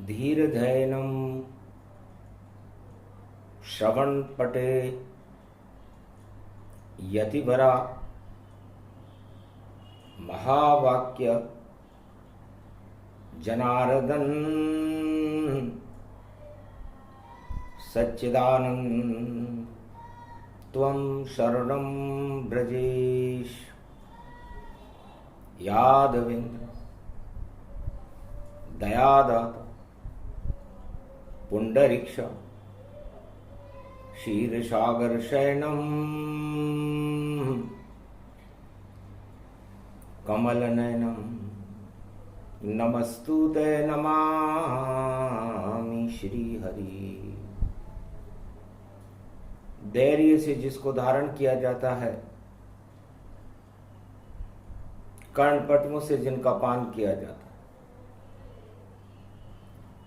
धीरधैनं श्रवणपटे यतिवरा महावाक्य जनार्दन सच्चिदानंद त्वं शरणं ब्रजेश। यादवेन्द्र दयादाता पुंडरीक्ष क्षीरसागर शयनम कमलनयनम नमस्तुते नमामि श्रीहरि। धैर्य से जिसको धारण किया जाता है, कर्णपटमों से जिनका पान किया जाता है,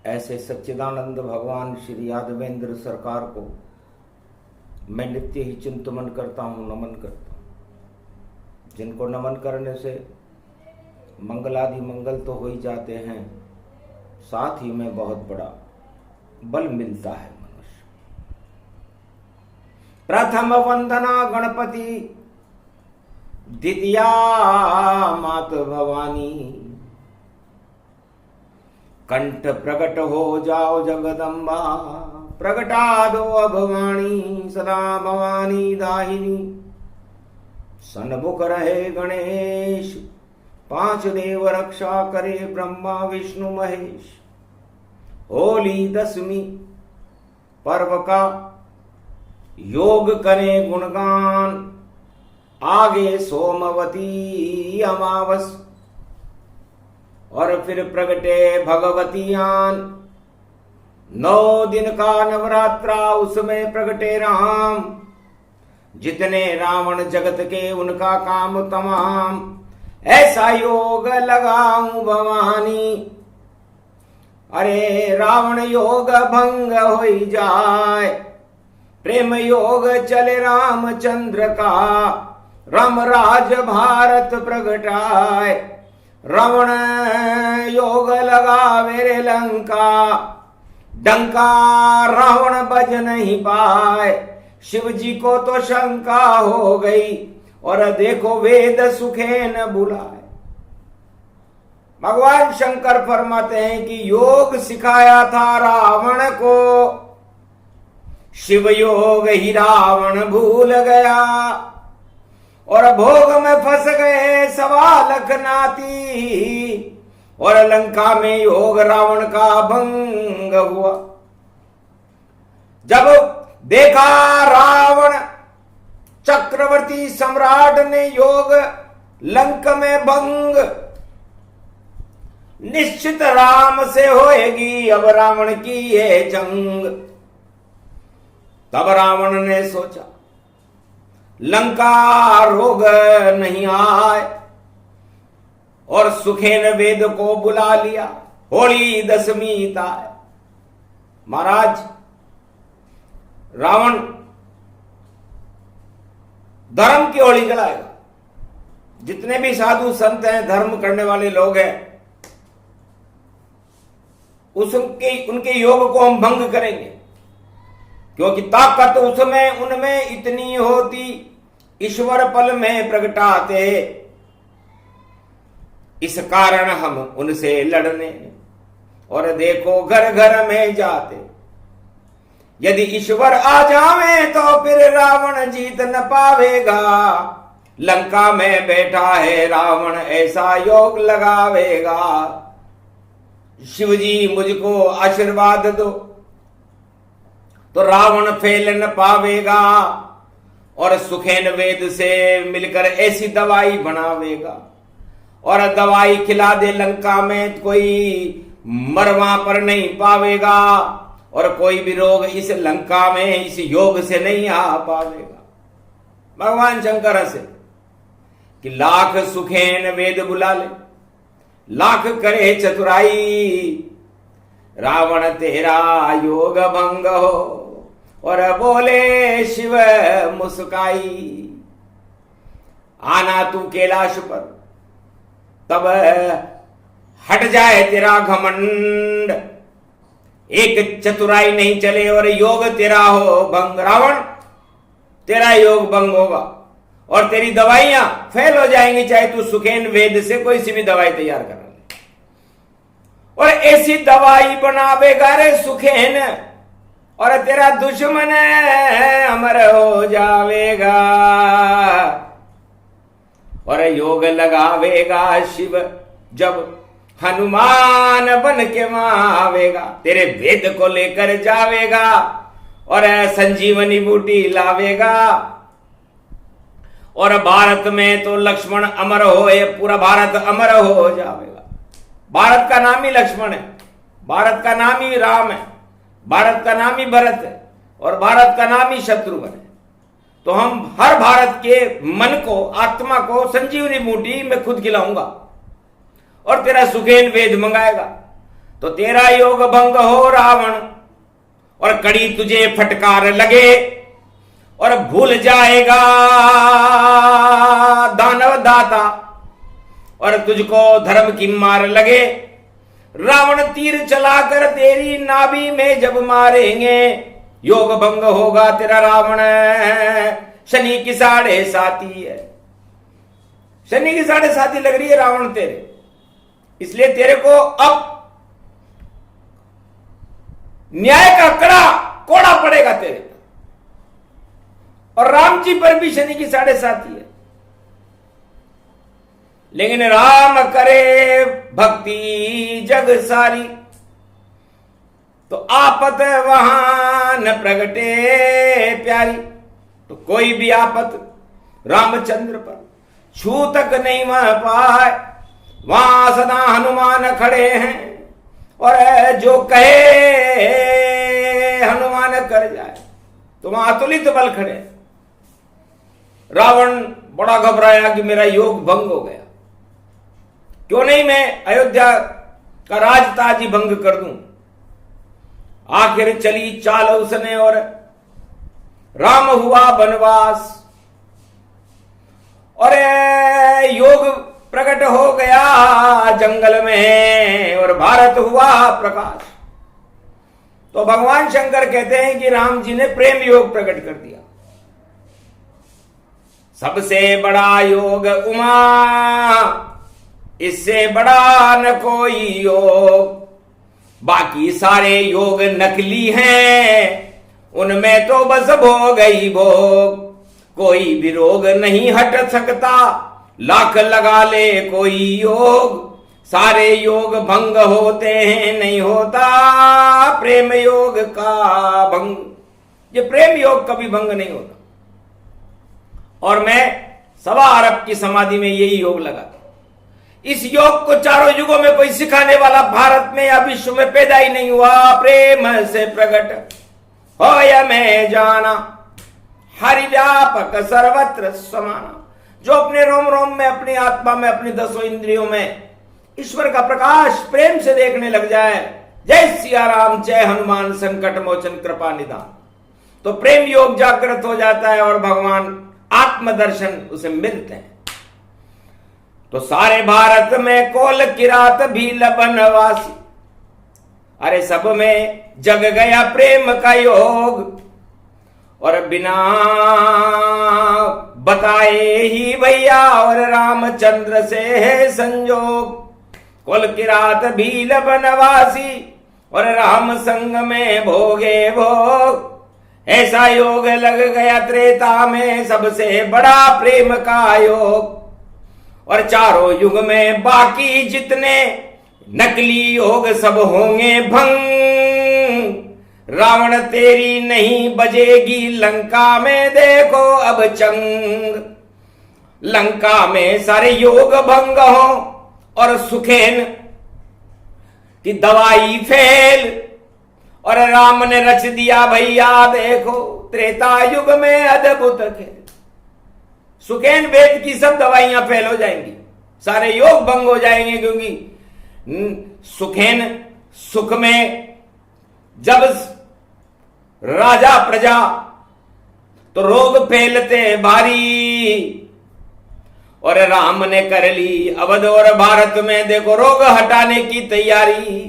ऐसे सच्चिदानंद भगवान श्री यादवेंद्र सरकार को मैं नित्य ही चिंतन करता हूँ, नमन करता हूँ। जिनको नमन करने से मंगलादि मंगल तो हो ही जाते हैं, साथ ही में बहुत बड़ा बल मिलता है मनुष्य। प्रथम वंदना गणपति, द्वितीया मात भवानी। कंठ प्रकट हो जाओ जगदम्बा, प्रगटा दो अभवाणी सदा भवानी दाहिनी। सन्मुख रहे गणेश, पांच देव रक्षा करे ब्रह्मा विष्णु महेश। होली दशमी पर्व का योग करे गुणगान, आगे सोमवती अमावस और फिर प्रगटे भगवतियान। 9 दिन का नवरात्रा, उसमें प्रगटे राम। जितने रावण जगत के उनका काम तमाम, ऐसा योग लगाऊं भवानी। अरे रावण योग भंग हो जाए, प्रेम योग चले रामचंद्र का। राम राज भारत प्रगटाए, रावण योग लगावे रे लंका। डंका रावण बज नहीं पाए, शिव जी को तो शंका हो गई। और देखो वेद सुखे न बुलाए। भगवान शंकर फरमाते हैं कि योग सिखाया था रावण को, शिव योग ही रावण भूल गया। और भोग में फंस गए 1.25 लाख नाती, और लंका में योग रावण का भंग हुआ। जब देखा रावण चक्रवर्ती सम्राट ने योग लंक में भंग, निश्चित राम से होएगी अब रावण की ये जंग। तब रावण ने सोचा लंका रोग नहीं आए, और सुखेन वेद को बुला लिया। होली दशमी ताय। महाराज रावण धर्म की होली जलाएगा। जितने भी साधु संत हैं, धर्म करने वाले लोग हैं, उनके योग को हम भंग करेंगे, क्योंकि ताकत उसमें उनमें इतनी होती, ईश्वर पल में प्रगटाते। इस कारण हम उनसे लड़ने और देखो घर घर में जाते। यदि ईश्वर आ जावे तो फिर रावण जीत न पावेगा। लंका में बैठा है रावण, ऐसा योग लगावेगा। शिव जी मुझको आशीर्वाद दो, तो रावण फेल न पावेगा। और सुखेन वेद से मिलकर ऐसी दवाई बनावेगा, और दवाई खिला दे लंका में, कोई मरवा पर नहीं पावेगा। और कोई भी रोग इस लंका में इस योग से नहीं आ पावेगा। भगवान शंकर से कि लाख सुखेन वेद बुला ले, लाख करे चतुराई। रावण तेरा योग भंग हो, और बोले शिव मुस्काई। आना तू कैलाश पर, तब हट जाए तेरा घमंड। एक चतुराई नहीं चले और योग तेरा हो भंग। रावण, तेरा योग भंग होगा और तेरी दवाइयां फेल हो जाएंगी, चाहे तू सुखेन वेद से कोई सी भी दवाई तैयार कर ले। और ऐसी दवाई बनावेगा रे सुखेन, और तेरा दुश्मन अमर हो जावेगा। और योग लगावेगा शिव जब हनुमान बन के आवेगा, तेरे वेद को लेकर जावेगा और संजीवनी बूटी लावेगा। और भारत में तो लक्ष्मण अमर हो, ये पूरा भारत अमर हो जावेगा। भारत का नाम ही लक्ष्मण है, भारत का नाम ही राम है, भारत का नाम ही भरत है और भारत का नाम ही शत्रुघ्न है। तो हम हर भारत के मन को, आत्मा को संजीवनी बूटी में खुद खिलाऊंगा और तेरा सुखेन वेद मंगाएगा। तो तेरा योग भंग हो रावण, और कड़ी तुझे फटकार लगे और भूल जाएगा दानव दाता, और तुझको धर्म की मार लगे। रावण तीर चलाकर तेरी नाभि में जब मारेंगे, योग भंग होगा तेरा रावण। शनि की 7.5 है, शनि की 7.5 लग रही है रावण तेरे, इसलिए तेरे को अब न्याय का कड़ा कोड़ा पड़ेगा तेरे। और राम जी पर भी शनि की 7.5 है, लेकिन राम करे भक्ति जग सारी, तो आफत वहां न प्रगटे प्यारी। तो कोई भी आफत रामचंद्र पर छू तक नहीं वह पाए, वहां सदा हनुमान खड़े हैं, और जो कहे हनुमान कर जाए, तो वहां अतुलित बल खड़े। रावण बड़ा घबराया कि मेरा योग भंग हो गया, क्यों नहीं मैं अयोध्या का राजताज ही भंग कर दूं। आखिर चली चाल उसने और राम हुआ वनवास, और योग प्रकट हो गया जंगल में और भारत हुआ प्रकाश। तो भगवान शंकर कहते हैं कि राम जी ने प्रेम योग प्रकट कर दिया। सबसे बड़ा योग उमा, इससे बड़ा न कोई योग। बाकी सारे योग नकली हैं, उनमें तो बस भोग ही भोग। कोई भी रोग नहीं हट सकता, लाख लगा ले कोई योग। सारे योग भंग होते हैं, नहीं होता प्रेम योग का भंग। ये प्रेम योग कभी भंग नहीं होता। और मैं 1.25 अरब की समाधि में यही योग लगाता। इस योग को चारों युगों में कोई सिखाने वाला भारत में या विश्व में पैदा ही नहीं हुआ। प्रेम से प्रकट हो या मैं जाना, हरि व्यापक सर्वत्र समाना। जो अपने रोम रोम में, अपनी आत्मा में, अपनी 10 इंद्रियों में ईश्वर का प्रकाश प्रेम से देखने लग जाए। जय सिया राम, जय हनुमान, संकट मोचन कृपा निदान। तो प्रेम योग जागृत हो जाता है और भगवान आत्मदर्शन उसे मिलते हैं। तो सारे भारत में कोल किरात भील बनवासी, अरे सब में जग गया प्रेम का योग। और बिना बताए ही भैया और रामचंद्र से है संजोग। कोल किरात भील बनवासी और राम संग में भोगे भोग। ऐसा योग लग गया त्रेता में, सबसे बड़ा प्रेम का योग। और चारों युग में बाकी जितने नकली योग सब होंगे भंग। रावण तेरी नहीं बजेगी लंका में, देखो अब चंग। लंका में सारे योग भंग हो और सुखेन की दवाई फेल। और राम ने रच दिया भैया देखो त्रेता युग में अद्भुत खेल। सुखेन वेद की सब दवाइयां फेल हो जाएंगी, सारे योग भंग हो जाएंगे। क्योंकि सुखेन सुख में जब राजा प्रजा तो रोग फैलते भारी। और राम ने कर ली अवध और भारत में देखो रोग हटाने की तैयारी।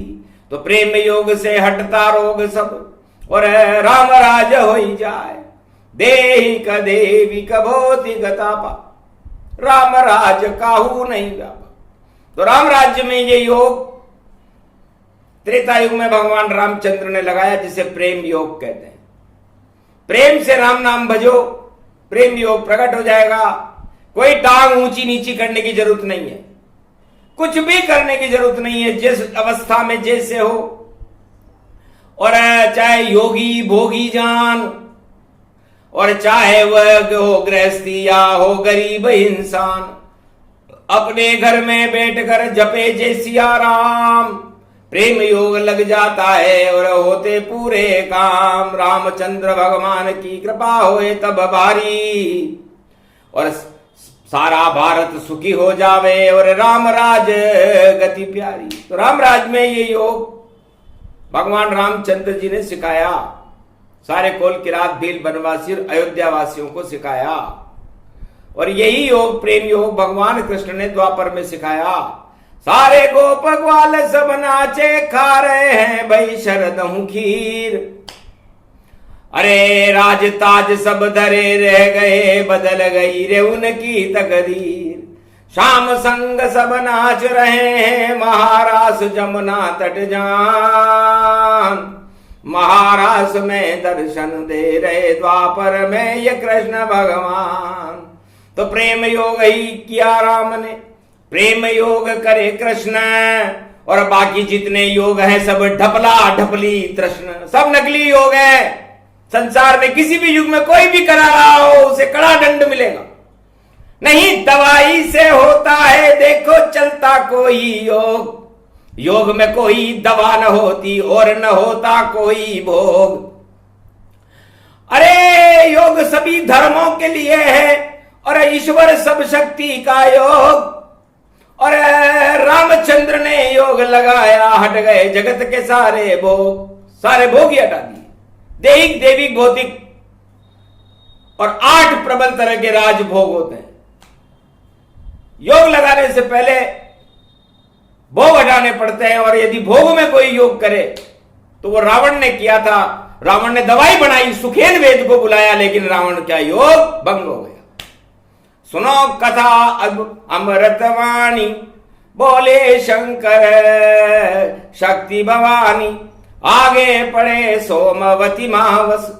तो प्रेम योग से हटता रोग सब और राम राज हो जाए। देहि कदेवी कभोति गतापा, राम राज काहू नहीं व्यापा। तो राम राज्य में ये योग त्रेता युग में भगवान रामचंद्र ने लगाया, जिसे प्रेम योग कहते हैं। प्रेम से राम नाम भजो, प्रेम योग प्रकट हो जाएगा। कोई टांग ऊंची नीची करने की जरूरत नहीं है, कुछ भी करने की जरूरत नहीं है। जिस अवस्था में जैसे हो, और चाहे योगी भोगी जान, और चाहे वह हो गृहस्थी या हो गरीब इंसान, अपने घर में बैठकर जपे जय सिया राम, प्रेम योग लग जाता है और होते पूरे काम। रामचंद्र भगवान की कृपा होए तब भारी, और सारा भारत सुखी हो जावे और राम राज गति प्यारी। तो राम राज में ये योग भगवान रामचंद्र जी ने सिखाया, सारे कोल किरात भील बनवासी और अयोध्या वासियों को सिखाया। और यही योग प्रेम योग भगवान कृष्ण ने द्वापर में सिखाया। सारे गोप ग्वाल सब नाचे, खा रहे हैं भाई शरदहू खीर। अरे राज ताज सब धरे रह गए, बदल गई रे उनकी तकदीर। शाम संग सब नाच रहे हैं, महारास जमुना तट जान। महारास में दर्शन दे रहे, द्वापर में ये कृष्ण भगवान। तो प्रेम योग ही किया राम ने, प्रेम योग करे कृष्ण, और बाकी जितने योग हैं सब ढपला ढपली तृष्ण, सब नकली योग है। संसार में किसी भी युग में कोई भी करा रहा हो, उसे कड़ा दंड मिलेगा। नहीं, दवाई से होता है देखो चलता कोई योग, योग में कोई दवा न होती और न होता कोई भोग। अरे योग सभी धर्मों के लिए है, और ईश्वर सब शक्ति का योग। और रामचंद्र ने योग लगाया, हट गए जगत के सारे भोग, सारे भोग ही हटा दिए। दैहिक देविक भौतिक और 8 प्रबल तरह के राजभोग होते हैं। योग लगाने से पहले भोग हटाने पड़ते हैं, और यदि भोग में कोई योग करे तो वो रावण ने किया था। रावण ने दवाई बनाई, सुखेन वेद को बुलाया, लेकिन रावण का योग भंग हो गया। सुनो कथा अमृतवाणी, बोले शंकर शक्ति भवानी। आगे पड़े सोमवती मावस,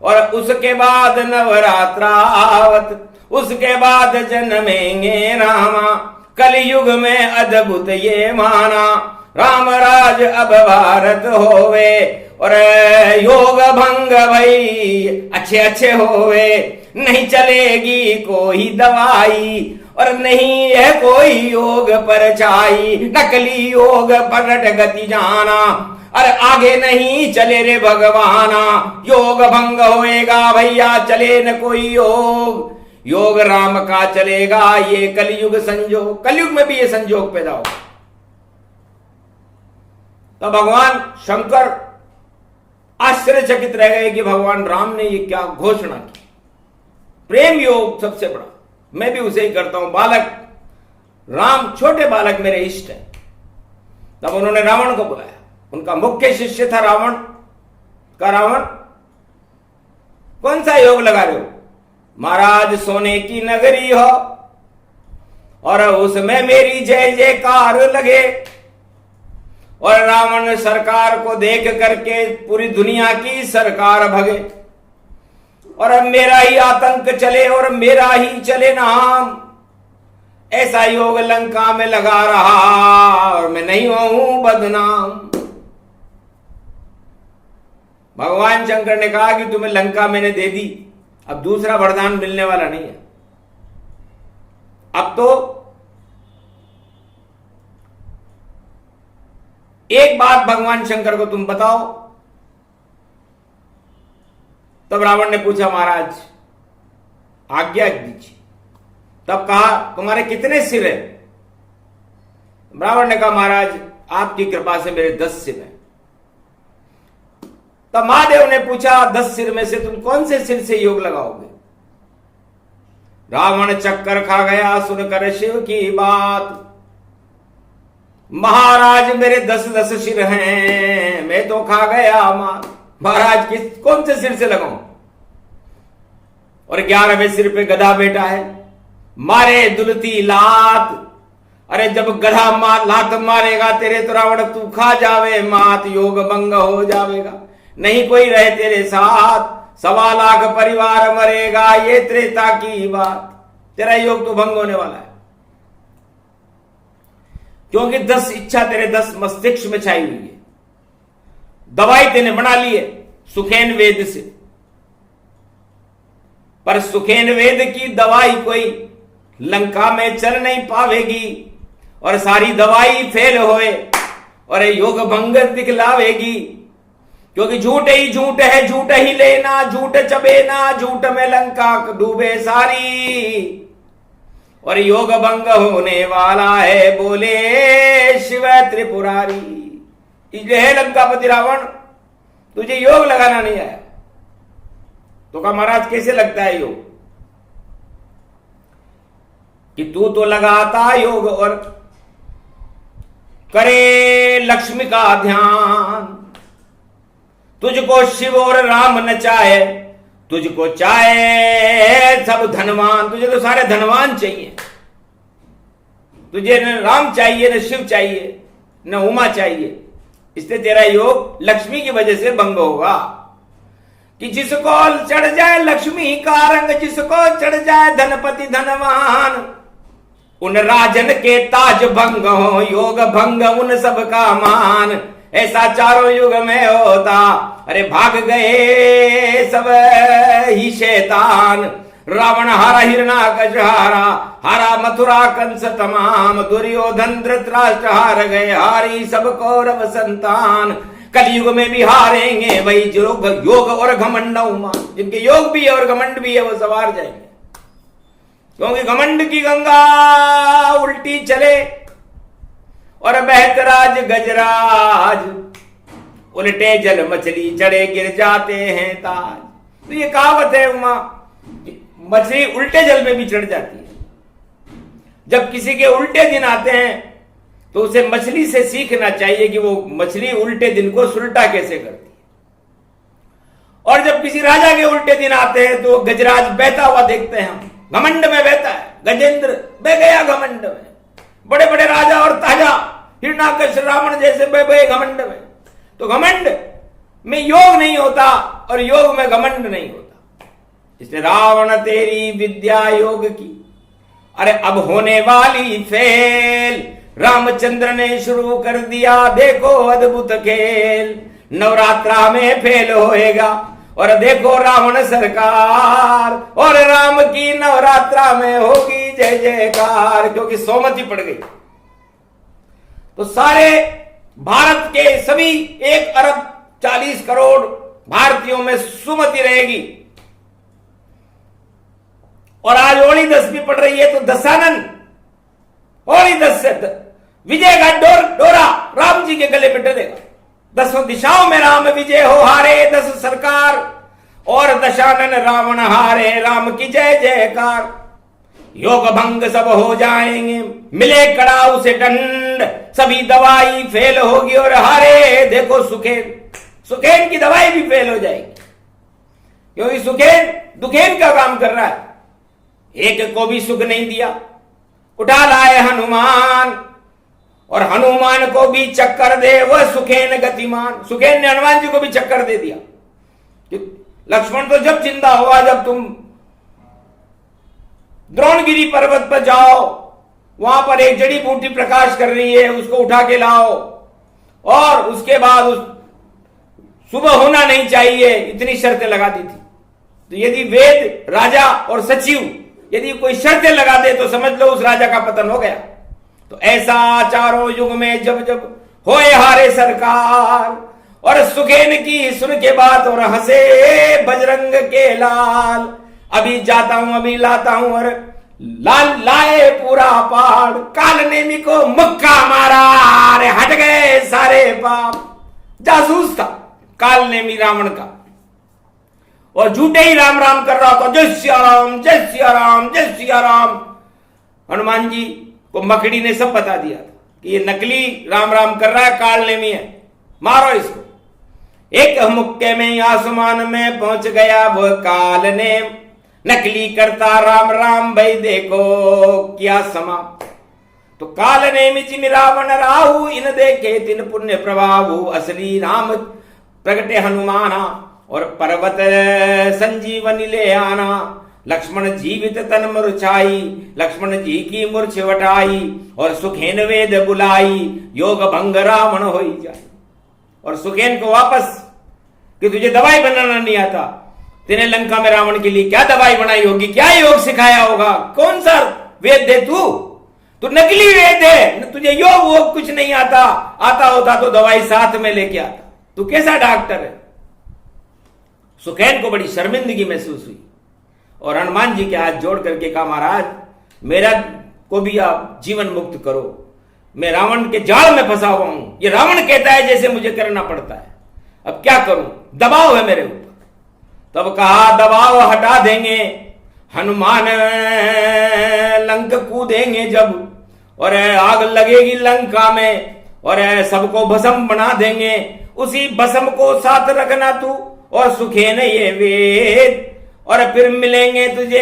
और उसके बाद नवरात्रावत, उसके बाद जन्मेंगे रामा। कलयुग में अद्भुत ये माना, राम राज अब भारत होवे। और योग भंग भई अच्छे अच्छे होवे, नहीं चलेगी कोई दवाई, और नहीं है कोई योग पर छाई। नकली योग पलट गति जाना, अरे आगे नहीं चले रे भगवाना। योग भंग होएगा भैया, चले न कोई योग, योग राम का चलेगा। ये कलयुग संजोग, कलयुग में भी ये संजोग पैदा होगा। तो भगवान शंकर आश्चर्यचकित रह गए कि भगवान राम ने ये क्या घोषणा की। प्रेम योग सबसे बड़ा, मैं भी उसे ही करता हूं। बालक राम, छोटे बालक मेरे इष्ट हैं। तब उन्होंने रावण को बुलाया, उनका मुख्य शिष्य था रावण का। रावण कौन सा योग लगा रहे हो? महाराज सोने की नगरी हो और उसमें मेरी जय जयकार लगे, और रावण सरकार को देख करके पूरी दुनिया की सरकार भगे, और अब मेरा ही आतंक चले और मेरा ही चले नाम। ऐसा योग लंका में लगा रहा और मैं नहीं हूं बदनाम। भगवान शंकर ने कहा कि तुम्हें लंका मैंने दे दी, अब दूसरा वरदान मिलने वाला नहीं है। अब तो एक बात भगवान शंकर को तुम बताओ। तब रावण ने पूछा, महाराज आज्ञा दीजिए। तब कहा, तुम्हारे कितने सिर हैं? रावण ने कहा, महाराज आपकी कृपा से मेरे 10 सिर हैं। तब महादेव ने पूछा, 10 सिर में से तुम कौन से सिर से योग लगाओगे? रावण चक्कर खा गया सुनकर शिव की बात। महाराज मेरे 10-10 सिर हैं, मैं तो खा गया मार। महाराज कौन से सिर से लगाऊं? और 11वें सिर पे गधा बैठा है, मारे दुलती लात। अरे जब गधा लात मारेगा तेरे तो रावण तू खा जावे मात, योग भंग हो जावेगा, नहीं कोई रहे तेरे साथ, 1.25 लाख परिवार मरेगा, ये त्रेता की बात, तेरा योग तो भंग होने वाला है। क्योंकि 10 इच्छा तेरे 10 मस्तिष्क में छाई हुई है। दवाई तेने बना ली है सुखेन वेद से, पर सुखेन वेद की दवाई कोई लंका में चल नहीं पावेगी, और सारी दवाई फेल होए और योग भंग दिखलावेगी। क्योंकि झूठ ही झूठ है, झूठ ही लेना, झूठ चबे ना, झूठ में लंका डूबे सारी, और योग भंग होने वाला है बोले शिव त्रिपुरारी। हे लंकापति रावण, तुझे योग लगाना नहीं आया तो कहा महाराज कैसे लगता है योग? कि तू तो लगाता योग और करे लक्ष्मी का ध्यान, तुझको शिव और राम न चाहे, तुझको चाहे सब धनवान, तुझे तो सारे धनवान चाहिए, तुझे न राम चाहिए, न शिव चाहिए, न उमा चाहिए, इसलिए तेरा योग लक्ष्मी की वजह से भंग होगा। कि जिसको चढ़ जाए लक्ष्मी का रंग, जिसको चढ़ जाए धनपति धनवान, उन राजन के ताज भंग हो, योग भंग उन सब का मान। ऐसा चारों युग में होता, अरे भाग गए सब ही शैतान। रावण हारा, हिरणाकश हारा, हारा मथुरा कंस तमाम, दुर्योधन धृतराष्ट्र हार गए, हारी सब कौरव संतान। कलयुग में भी हारेंगे वही जो योग और घमंड उमा, जिनके योग भी है और घमंड भी है वो सवार जाएंगे। क्योंकि घमंड की गंगा उल्टी चले और बहतराज गजराज, उल्टे जल मछली चढ़े गिर जाते हैं ताज। तो ये कहावत है उमा, मछली उल्टे जल में भी चढ़ जाती है। जब किसी के उल्टे दिन आते हैं तो उसे मछली से सीखना चाहिए कि वो मछली उल्टे दिन को सुलटा कैसे करती है। और जब किसी राजा के उल्टे दिन आते हैं तो गजराज बहता हुआ देखते हैं हम, घमंड में बहता है, गजेंद्र बह गया घमंड में। बड़े बड़े राजा और ताजा हिरणाकश रावण जैसे बह गए घमंड में। तो घमंड में योग नहीं होता और योग में घमंड नहीं होता। इसलिए रावण तेरी विद्या योग की, अरे अब होने वाली फेल, रामचंद्र ने शुरू कर दिया देखो अद्भुत खेल। नवरात्रा में फेल होएगा और देखो रावण सरकार, और राम की नवरात्रा में होगी जय जयकार। क्योंकि सोमति पड़ गई तो सारे भारत के सभी 1 अरब 40 करोड़ भारतीयों में सुमति रहेगी। और आज होली 10 भी पड़ रही है तो दशानन होली 10 से विजय का डोरा राम जी के गले में डलेगा। 10 दिशाओं में राम विजय हो हारे 10 सरकार, और दशानन रावण हारे राम की जय जयकार। योग भंग सब हो जाएंगे, मिले कड़ाऊ से दंड, सभी दवाई फेल होगी और हारे देखो सुखेन, सुखेन की दवाई भी फेल हो जाएगी। क्योंकि सुखेन दुखेन का काम कर रहा है, एक को भी सुख नहीं दिया। उठा लाए हनुमान और हनुमान को भी चक्कर दे वह सुखेन गतिमान। सुखेन ने हनुमान जी को भी चक्कर दे दिया। लक्ष्मण तो जब जिंदा हुआ जब तुम द्रोणगिरी पर्वत पर जाओ, वहां पर एक जड़ी बूटी प्रकाश कर रही है, उसको उठा के लाओ, और उसके बाद सुबह होना नहीं चाहिए, इतनी शर्तें लगा दी थी। तो यदि वेद राजा और सचिव यदि कोई शर्तें लगा दे तो समझ लो उस राजा का पतन हो गया। तो ऐसा चारों युग में जब जब होए हारे सरकार, और सुखेन की सुन के बात और हंसे बजरंग के लाल। अभी जाता हूं अभी लाता हूं और लाल लाए पूरा पहाड़, काल नेमी को मुक्का मारा, अरे हट गए सारे पाप। जासूस था काल नेमी रावण का, और झूठे ही राम राम कर रहा था, जय सिया राम जय सिया राम जय सिया राम। हनुमान जी को मकड़ी ने सब बता दिया था कि ये नकली राम राम कर रहा है, काल नेमी है, मारो इसको। एक मुक्के में आसमान में पहुंच गया वो काल नेम, नकली करता राम राम भाई देखो क्या समा। तो काल नेमी जिन रावण राहु, इन देखे तिन पुण्य प्रभाव, असली राम प्रगटे हनुमाना, और पर्वत संजीवनी ले आना। लक्ष्मण जीवित तन मूर्छाई, लक्ष्मण जी की मूर्छ वटाई, और सुखेन वेद बुलाई, योग भंग रावण होई जाए। और सुखेन को वापस कि तुझे दवाई बनाना नहीं आता, तेने लंका में रावण के लिए क्या दवाई बनाई होगी, क्या योग सिखाया होगा, कौन सा वेद दे तू नकली वेद है, तुझे योग वो कुछ नहीं आता, आता होता तो दवाई साथ में लेके आता, तू कैसा डॉक्टर है। सुखैन को बड़ी शर्मिंदगी महसूस हुई और हनुमान जी के हाथ जोड़ करके कहा, महाराज मेरा को भी आप जीवन मुक्त करो, मैं रावण के जाल में फंसा हुआ हूं, ये रावण कहता है जैसे मुझे करना पड़ता है, अब क्या करूं, दबाव है मेरे ऊपर। तब कहा दबाव हटा देंगे, हनुमान लंक कूदेंगे जब, और आग लगेगी लंका में, और सबको भस्म बना देंगे, उसी भस्म को साथ रखना तू और सुखेन ये वेद, और फिर मिलेंगे तुझे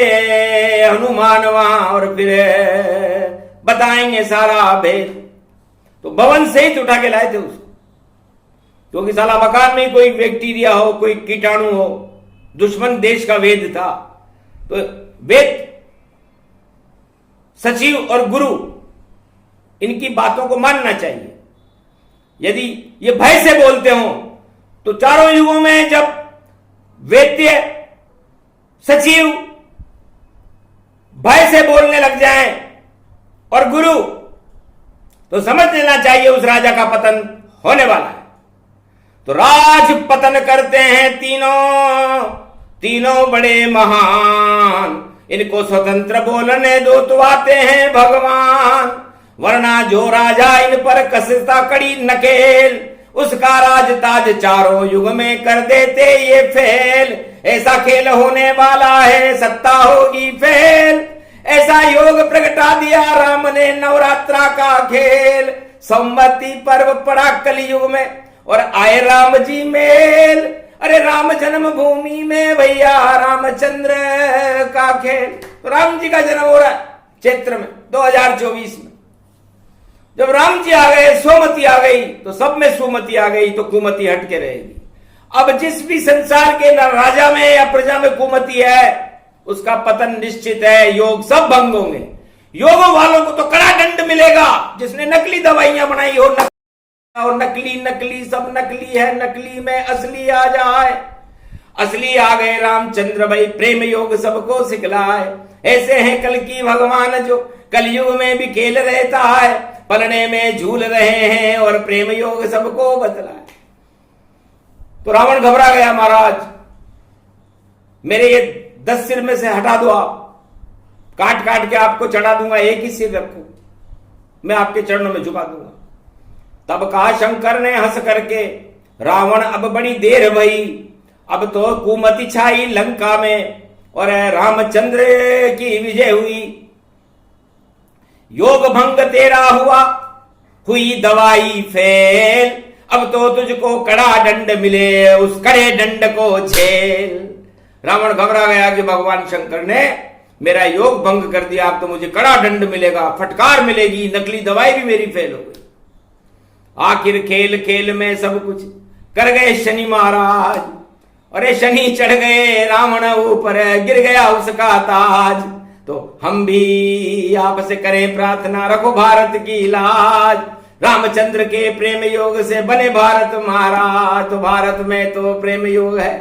हनुमान वहां, और फिर बताएंगे सारा भेद। तो भवन से ही उठा के लाए थे उसको, क्योंकि साला मकान में कोई बैक्टीरिया हो, कोई कीटाणु हो, दुश्मन देश का वेद था। तो वेद सचिव और गुरु इनकी बातों को मानना चाहिए। यदि ये भय से बोलते हो तो चारों युगों में जब वेद्य सचिव भय से बोलने लग जाएं और गुरु, तो समझ लेना चाहिए उस राजा का पतन होने वाला है। तो राज पतन करते हैं तीनों बड़े महान, इनको स्वतंत्र बोलने दो तो आते हैं भगवान, वरना जो राजा इन पर कसता कड़ी नकेल, उसका राज ताज चारों युग में कर देते ये फेल। ऐसा खेल होने वाला है, सत्ता होगी फेल, ऐसा योग प्रगटा दिया राम ने नवरात्रा का खेल। संवती पर्व पड़ा कलयुग में और आए राम जी मेल, अरे राम जन्मभूमि में भैया रामचंद्र का खेल। तो राम जी का जन्म हो रहा है चैत्र में 2024 में। जब राम जी आ गए, सोमती आ गई, तो सब में सुमति आ गई, तो कुमति हट के रहेगी। अब जिस भी संसार के राजा में या प्रजा में कुमति है, उसका पतन निश्चित है, योग सब भंग होंगे। योग वालों को तो कड़ा दंड मिलेगा, जिसने नकली दवाइयां बनाई हो, और नकली सब नकली है, नकली में असली आ जाए। असली आ गए रामचंद्र भाई, प्रेम योग सबको सिखलाए। ऐसे हैं कल की भगवान जो कलयुग में भी खेल रहता है, पलने में झूल रहे हैं और प्रेम योग सबको बतलाए। तो रावण घबरा गया, महाराज मेरे ये 10 सिर में से हटा दो, आप काट काट के आपको चढ़ा दूंगा, एक ही सिर रखो, मैं आपके चरणों में झुका दूंगा। तब कहा शंकर ने हंस करके, रावण अब बड़ी देर भई, अब तो कुमति छाई लंका में और रामचंद्र की विजय हुई। योग भंग तेरा हुआ, हुई दवाई फेल, अब तो तुझको कड़ा दंड मिले, उस कड़े दंड को झेल। रावण घबरा गया कि भगवान शंकर ने मेरा योग भंग कर दिया, अब तो मुझे कड़ा दंड मिलेगा, फटकार मिलेगी, नकली दवाई भी मेरी फेल हो गई। आखिर खेल खेल में सब कुछ कर गए शनि महाराज, अरे शनि चढ़ गए रावण ऊपर, गिर गया उसका ताज। तो हम भी आपसे करें प्रार्थना, रखो भारत की लाज। रामचंद्र के प्रेम योग से बने भारत महाराज, तो भारत में तो प्रेम योग है।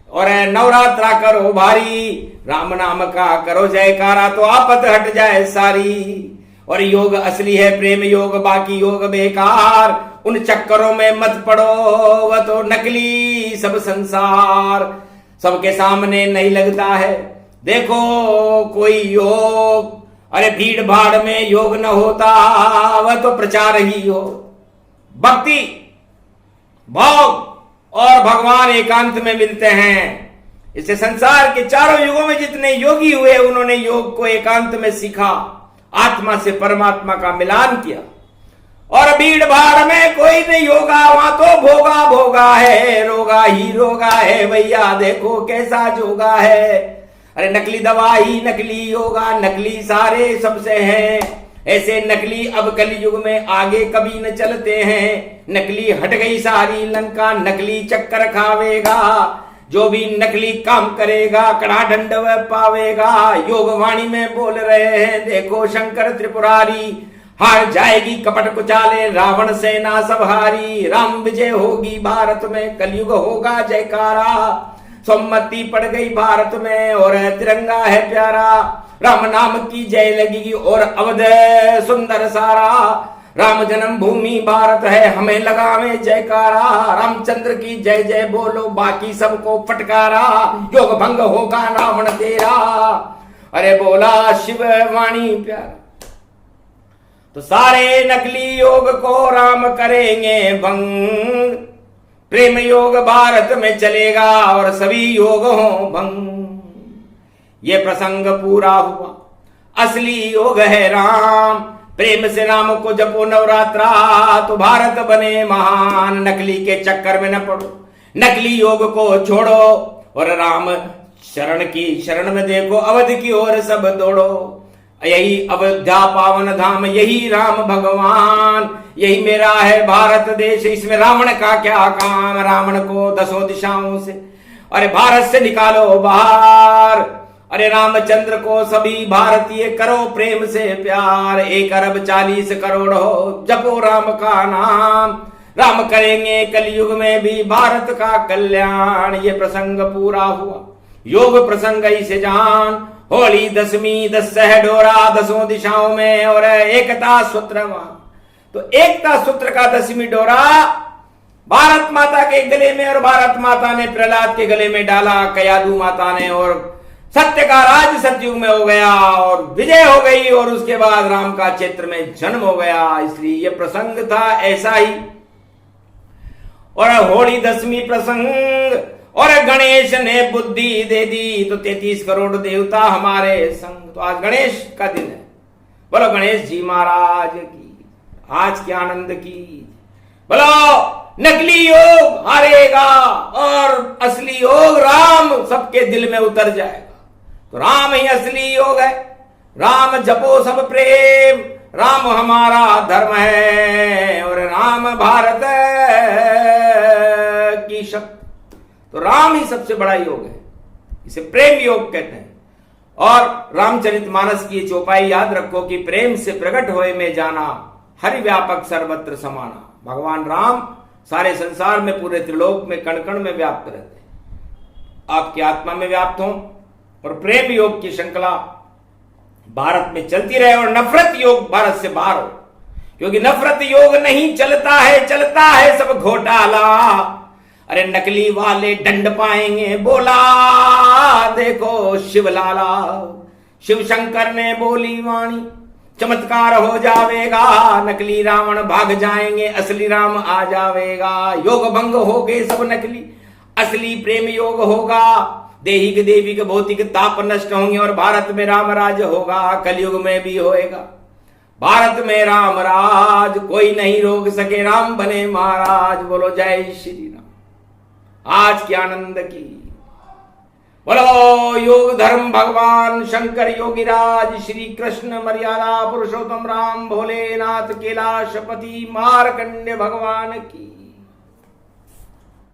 और नवरात्रा करो भारी, राम नाम का करो जयकारा, तो आफत हट जाए सारी। और योग असली है प्रेम योग, बाकी योग बेकार, उन चक्करों में मत पड़ो, वह तो नकली सब संसार, सबके सामने नहीं लगता है। देखो कोई योग, अरे भीड़ भाड़ में योग न होता, वह तो प्रचार ही हो। भक्ति भोग और भगवान एकांत में मिलते हैं। इससे संसार के चारों युगों में जितने योगी हुए, उन्होंने योग को एकांत में सीखा, आत्मा से परमात्मा का मिलान किया। और भीड़ भाड़ में कोई नहीं होगा, वहां तो भोगा भोगा है, रोगा ही रोगा है, भैया देखो कैसा जोगा है। अरे नकली दवा ही नकली होगा, नकली सारे सबसे हैं, ऐसे नकली अब कलयुग में आगे कभी न चलते हैं। नकली हट गई सारी लंका, नकली चक्कर खावेगा, जो भी नकली काम करेगा कड़ा दंड वह पावेगा। योग वाणी में बोल रहे हैं देखो शंकर त्रिपुरारी, हार जाएगी कपट कुचाले रावण सेना सब हारी। राम विजय होगी भारत में, कलयुग होगा जयकारा, सम्मति पड़ गई भारत में और तिरंगा है प्यारा। राम नाम की जय लगेगी और अवध सुंदर सारा, राम जन्म भूमि भारत है हमें लगावे जयकारा। रामचंद्र की जय जय बोलो बाकी सबको फटकारा, योग भंग होगा रावण तेरा, अरे बोला शिव वाणी प्यारा। तो सारे नकली योग को राम करेंगे भंग, प्रेम योग भारत में चलेगा और सभी योग हो भंग। ये प्रसंग पूरा हुआ, असली योग है राम, प्रेम से राम को जपो नवरात्रा तो भारत बने महान। नकली के चक्कर में न पड़ो, नकली योग को छोड़ो और राम शरण में देखो, अवध की ओर सब दौड़ो। यही अयोध्या पावन धाम, यही राम भगवान, यही मेरा है भारत देश, इसमें रावण का क्या काम। रावण को 10 दिशाओं से अरे भारत से निकालो बाहर, अरे रामचंद्र को सभी भारतीय करो प्रेम से प्यार। 1 अरब 40 करोड़ हो जपो राम का नाम, राम करेंगे कलयुग में भी भारत का कल्याण। ये प्रसंग पूरा हुआ, योग प्रसंग इसे जान। होली दशमी 10 है डोरा 10 दिशाओं में और एकता सूत्र वहां, तो एकता सूत्र का 10वीं डोरा भारत माता के गले में, और भारत माता ने प्रहलाद के गले में डाला कयादू माता ने, और सत्य का राज सतयुग में हो गया और विजय हो गई, और उसके बाद राम का क्षेत्र में जन्म हो गया। इसलिए यह प्रसंग था ऐसा ही। और होली दशमी प्रसंग, और गणेश ने बुद्धि दे दी तो 33 करोड़ देवता हमारे संग। तो आज गणेश का दिन है, बोलो गणेश जी महाराज की आज के आनंद की, बोलो नकली योग हारेगा और असली योग राम सबके दिल में उतर जाएगा। तो राम ही असली योग है, राम जपो सब प्रेम, राम हमारा धर्म है और राम भारत की शक्ति। तो राम ही सबसे बड़ा योग है, इसे प्रेम योग कहते हैं। और रामचरितमानस की चौपाई याद रखो कि प्रेम से प्रकट होए में जाना, हरि व्यापक सर्वत्र समाना। भगवान राम सारे संसार में पूरे त्रिलोक में कण कण में व्याप्त रहते हैं, आपकी आत्मा में व्याप्त हो और प्रेम योग की श्रृंखला भारत में चलती रहे और नफरत योग भारत से बाहर हो, क्योंकि नफरत योग नहीं चलता है सब घोटाला। अरे नकली वाले दंड पाएंगे, बोला देखो शिवलाला। शिव शंकर ने बोली वाणी, चमत्कार हो जावेगा, नकली रावण भाग जाएंगे, असली राम आ जावेगा। योग भंग हो गए सब नकली, असली प्रेम योग होगा। देहिक देविक भौतिक ताप नष्ट होंगे और भारत में राम राज होगा, कलयुग में भी होएगा। भारत में राम राज कोई नहीं रोक सके, राम बने महाराज। बोलो जय श्री राम। आज के आनंद की बोलो योग धर्म भगवान शंकर योगीराज श्री कृष्ण मर्यादा पुरुषोत्तम राम भोलेनाथ कैलाशपति मार्कंडे भगवान की।